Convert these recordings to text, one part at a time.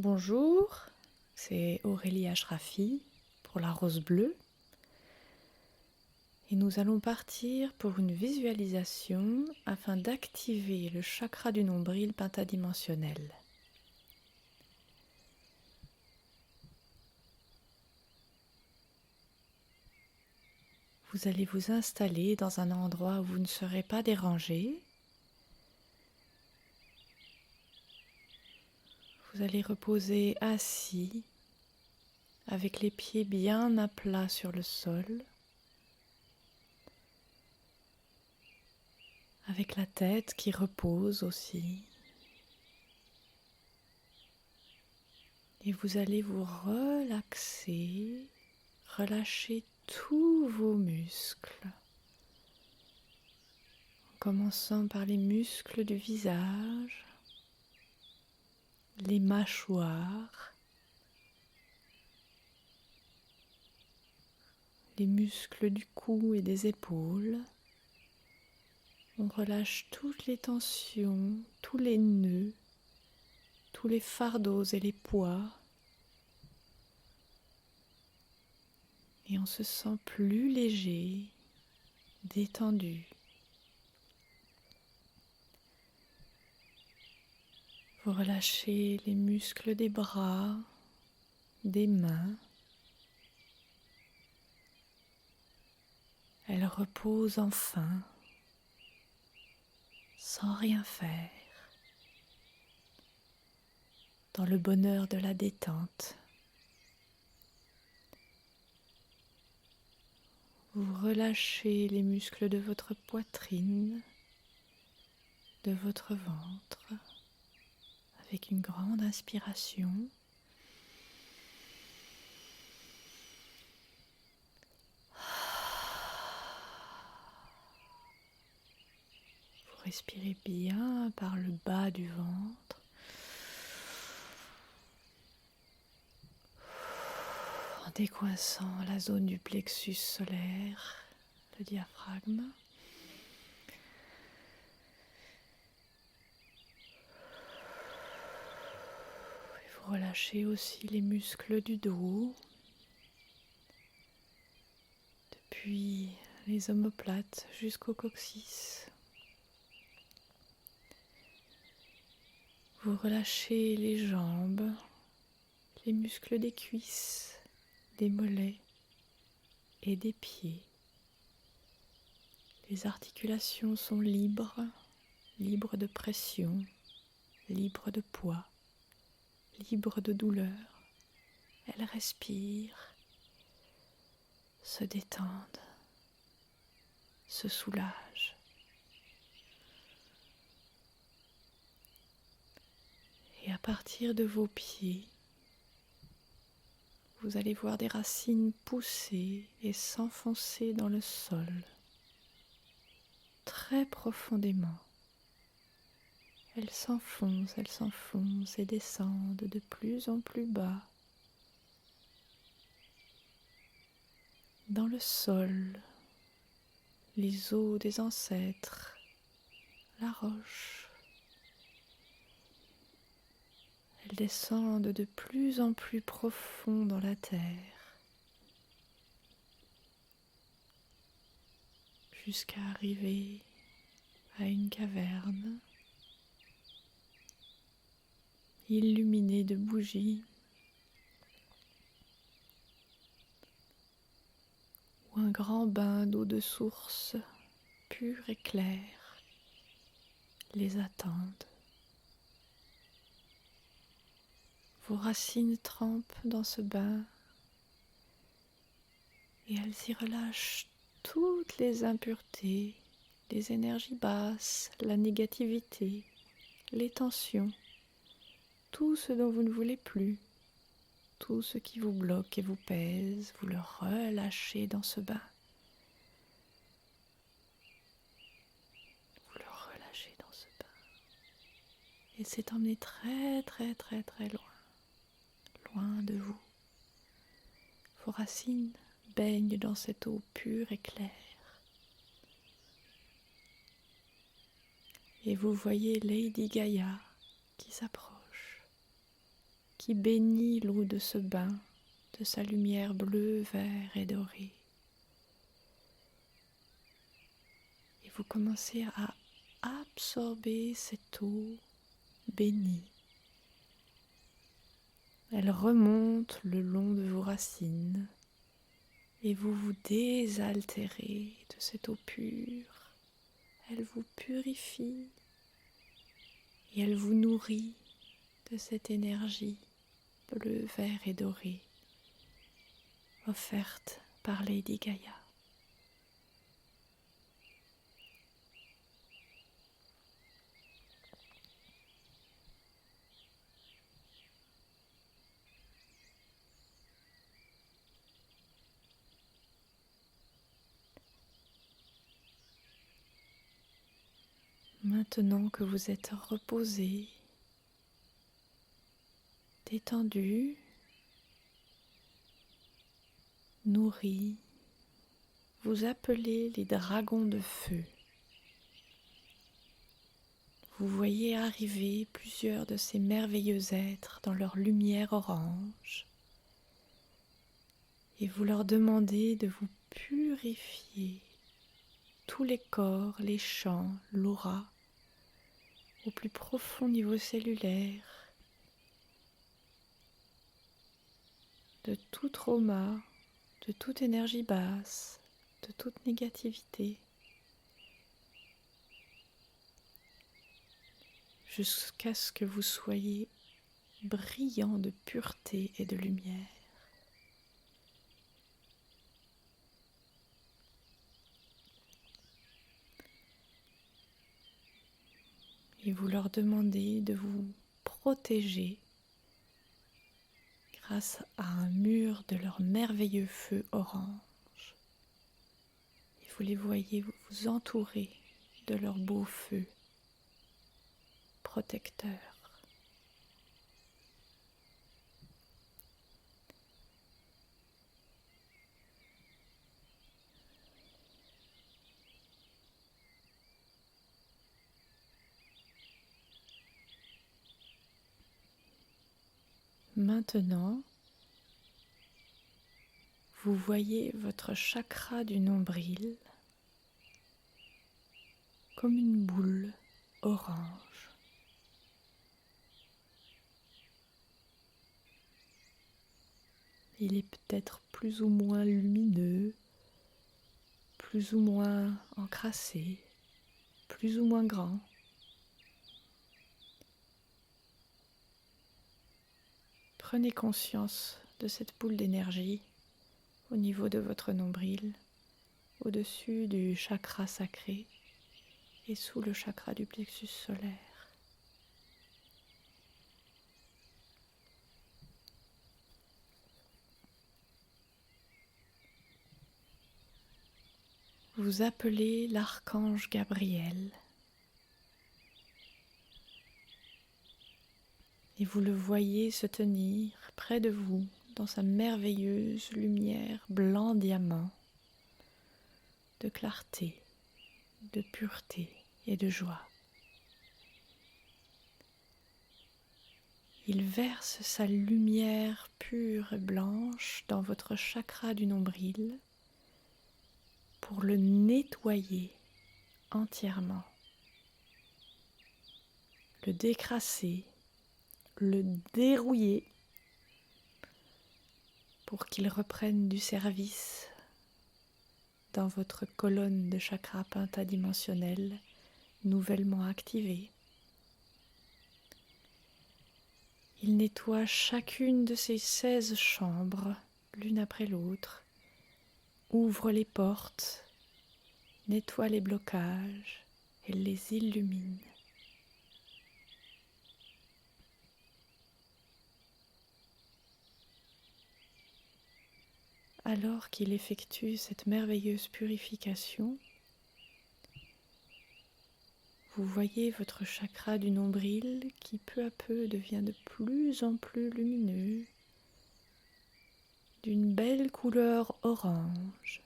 Bonjour, c'est Aurélie Ashrafi pour la rose bleue et nous allons partir pour une visualisation afin d'activer le chakra du nombril pentadimensionnel. Vous allez vous installer dans un endroit où vous ne serez pas dérangé. Vous allez reposer assis avec les pieds bien à plat sur le sol, avec la tête qui repose aussi. Et vous allez vous relaxer, relâcher tous vos muscles, en commençant par les muscles du visage, les mâchoires, les muscles du cou et des épaules. On relâche toutes les tensions, tous les nœuds, tous les fardeaux et les poids. Et on se sent plus léger, détendu. Vous relâchez les muscles des bras, des mains. Elles reposent enfin, sans rien faire, dans le bonheur de la détente. Vous relâchez les muscles de votre poitrine, de votre ventre, avec une grande inspiration. Vous respirez bien par le bas du ventre. En décoinçant la zone du plexus solaire, le diaphragme. Vous relâchez aussi les muscles du dos, depuis les omoplates jusqu'au coccyx. Vous relâchez les jambes, les muscles des cuisses, des mollets et des pieds. Les articulations sont libres, libres de pression, libres de poids, libres de douleur. Elles respirent, se détendent, se soulagent. Et à partir de vos pieds, vous allez voir des racines pousser et s'enfoncer dans le sol, très profondément. Elles s'enfoncent et descendent de plus en plus bas, dans le sol, les os des ancêtres, la roche. Elles descendent de plus en plus profond dans la terre, jusqu'à arriver à une caverne illuminée de bougies, où un grand bain d'eau de source pure et claire les attendent. Vos racines trempent dans ce bain et elles y relâchent toutes les impuretés, les énergies basses, la négativité, les tensions, tout ce dont vous ne voulez plus, tout ce qui vous bloque et vous pèse, vous le relâchez dans ce bain. Vous le relâchez dans ce bain. Et c'est emmené très très très très loin, loin de vous. Vos racines baignent dans cette eau pure et claire. Et vous voyez Lady Gaïa qui s'approche, qui bénit l'eau de ce bain de sa lumière bleue, vert et dorée. Et vous commencez à absorber cette eau bénie. Elle remonte le long de vos racines et vous vous désaltérez de cette eau pure. Elle vous purifie et elle vous nourrit de cette énergie bleue, vert et dorée offerte par Lady Gaïa. Maintenant que vous êtes reposé, détendu, nourri, vous appelez les dragons de feu. Vous voyez arriver plusieurs de ces merveilleux êtres dans leur lumière orange et vous leur demandez de vous purifier tous les corps, les champs, l'aura au plus profond niveau cellulaire de tout trauma, de toute énergie basse, de toute négativité, jusqu'à ce que vous soyez brillant de pureté et de lumière. Et vous leur demandez de vous protéger grâce à un mur de leur merveilleux feu orange. Et vous les voyez vous entourer de leur beau feu protecteur. Maintenant, vous voyez votre chakra du nombril comme une boule orange. Il est peut-être plus ou moins lumineux, plus ou moins encrassé, plus ou moins grand. Prenez conscience de cette boule d'énergie au niveau de votre nombril, au-dessus du chakra sacré et sous le chakra du plexus solaire. Vous appelez l'archange Gabriel et vous le voyez se tenir près de vous dans sa merveilleuse lumière blanc diamant de clarté, de pureté et de joie. Il verse sa lumière pure et blanche dans votre chakra du nombril pour le nettoyer entièrement, le décrasser, le dérouiller pour qu'il reprenne du service dans votre colonne de chakra pentadimensionnel nouvellement activée. Il nettoie chacune de ces 16 chambres, l'une après l'autre, ouvre les portes, nettoie les blocages et les illumine. Alors qu'il effectue cette merveilleuse purification, vous voyez votre chakra du nombril qui peu à peu devient de plus en plus lumineux, d'une belle couleur orange.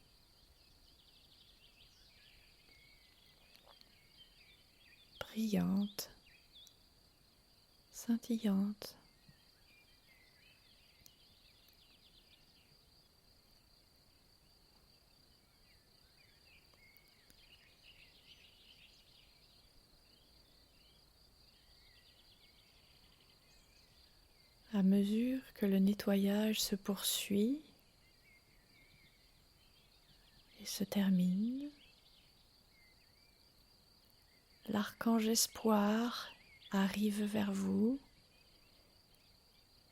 Brillante, scintillante, À mesure que le nettoyage se poursuit et se termine, l'archange Espoir arrive vers vous.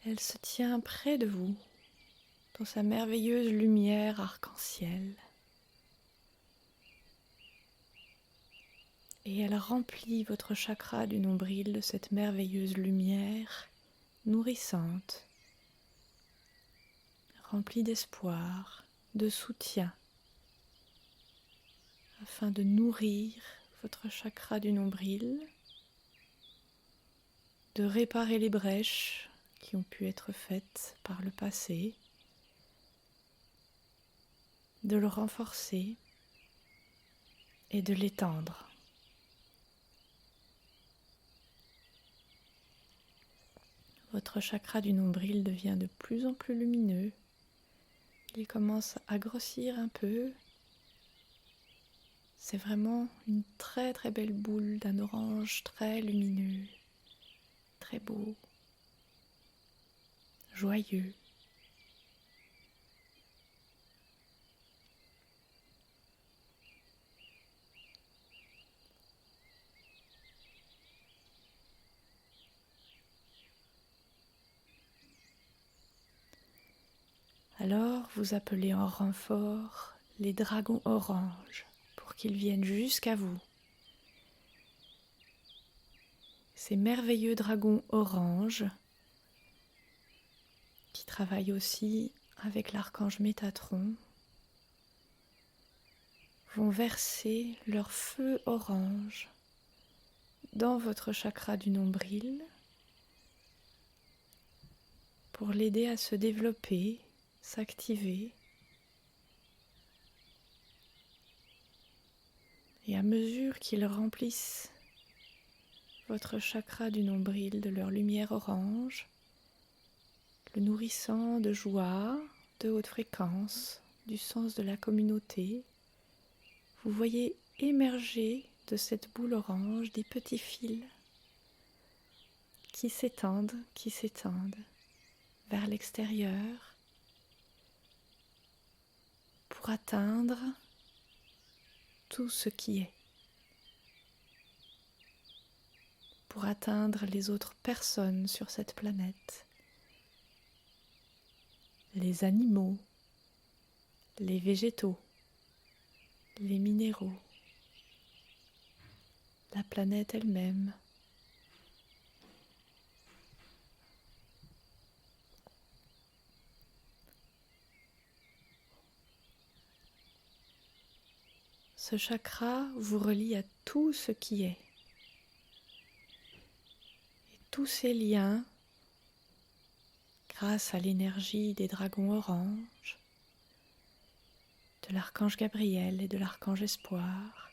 Elle se tient près de vous dans sa merveilleuse lumière arc-en-ciel. Et elle remplit votre chakra du nombril de cette merveilleuse lumière nourrissante, remplie d'espoir, de soutien, afin de nourrir votre chakra du nombril, de réparer les brèches qui ont pu être faites par le passé, de le renforcer et de l'étendre. Votre chakra du nombril devient de plus en plus lumineux. Il commence à grossir un peu. C'est vraiment une très très belle boule d'un orange très lumineux, très beau, joyeux. Alors vous appelez en renfort les dragons oranges pour qu'ils viennent jusqu'à vous. Ces merveilleux dragons oranges qui travaillent aussi avec l'archange Métatron vont verser leur feu orange dans votre chakra du nombril pour l'aider à se développer, s'activer. Et à mesure qu'ils remplissent votre chakra du nombril de leur lumière orange, le nourrissant de joie, de haute fréquence, du sens de la communauté, vous voyez émerger de cette boule orange des petits fils qui s'étendent vers l'extérieur pour atteindre tout ce qui est, pour atteindre les autres personnes sur cette planète, les animaux, les végétaux, les minéraux, la planète elle-même. Ce chakra vous relie à tout ce qui est. Et tous ces liens, grâce à l'énergie des dragons oranges, de l'archange Gabriel et de l'archange Espoir,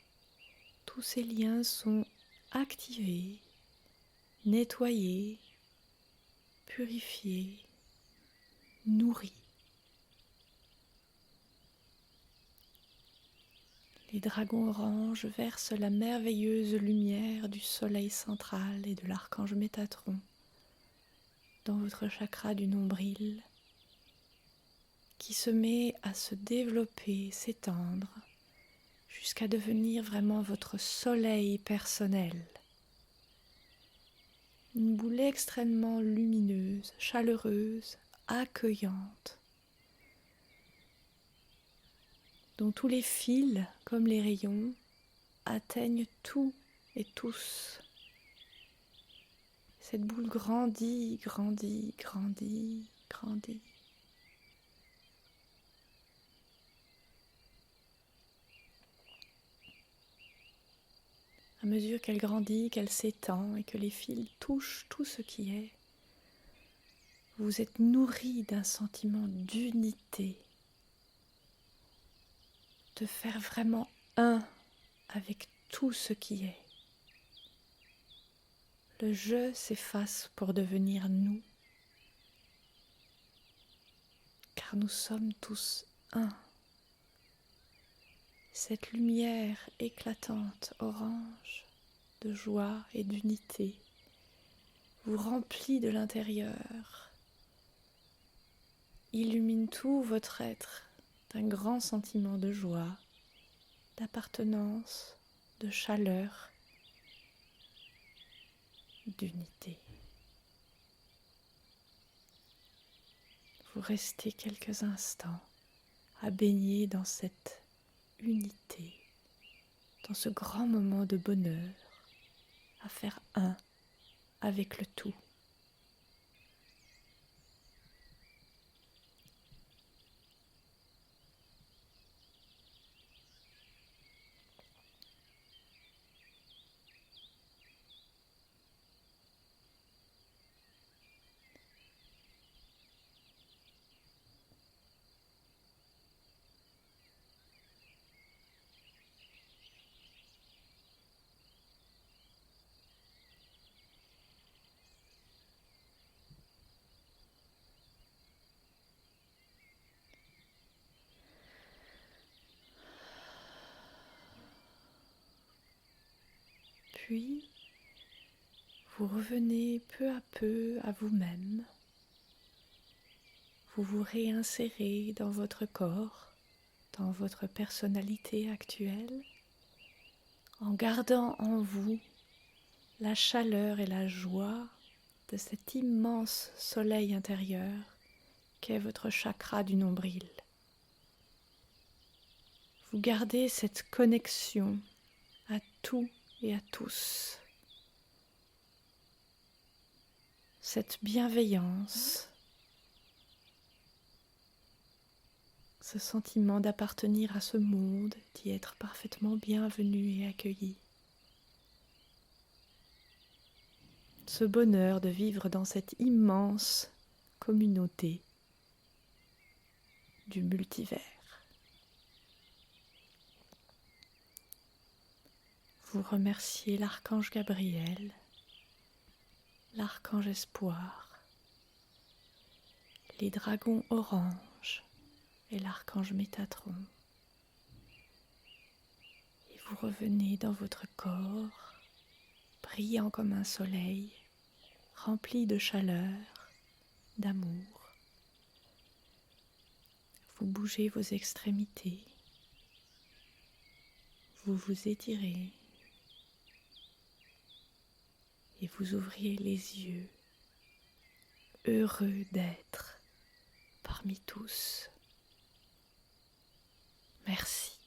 tous ces liens sont activés, nettoyés, purifiés, nourris. Les dragons oranges versent la merveilleuse lumière du soleil central et de l'archange Métatron dans votre chakra du nombril, qui se met à se développer, s'étendre, jusqu'à devenir vraiment votre soleil personnel. Une boule extrêmement lumineuse, chaleureuse, accueillante, dont tous les fils, comme les rayons, atteignent tout et tous. Cette boule grandit, grandit, grandit, grandit. À mesure qu'elle grandit, qu'elle s'étend et que les fils touchent tout ce qui est, vous êtes nourri d'un sentiment d'unité, de faire vraiment un avec tout ce qui est. Le je s'efface pour devenir nous, car nous sommes tous un. Cette lumière éclatante, orange, de joie et d'unité, vous remplit de l'intérieur illumine tout votre être d'un grand sentiment de joie, d'appartenance, de chaleur, d'unité. Vous restez quelques instants à baigner dans cette unité, dans ce grand moment de bonheur, à faire un avec le tout. Puis, vous revenez peu à peu à vous-même. Vous vous réinsérez dans votre corps, dans votre personnalité actuelle, en gardant en vous la chaleur et la joie de cet immense soleil intérieur qu'est votre chakra du nombril. Vous gardez cette connexion à tout et à tous, cette bienveillance, ce sentiment d'appartenir à ce monde, d'y être parfaitement bienvenu et accueilli. Ce bonheur de vivre dans cette immense communauté du multivers. Vous remerciez l'archange Gabriel, l'archange Espoir, les dragons orange et l'archange Métatron. Et vous revenez dans votre corps, brillant comme un soleil, rempli de chaleur, d'amour. Vous bougez vos extrémités, vous vous étirez et vous ouvrez les yeux, heureux d'être parmi tous. Merci.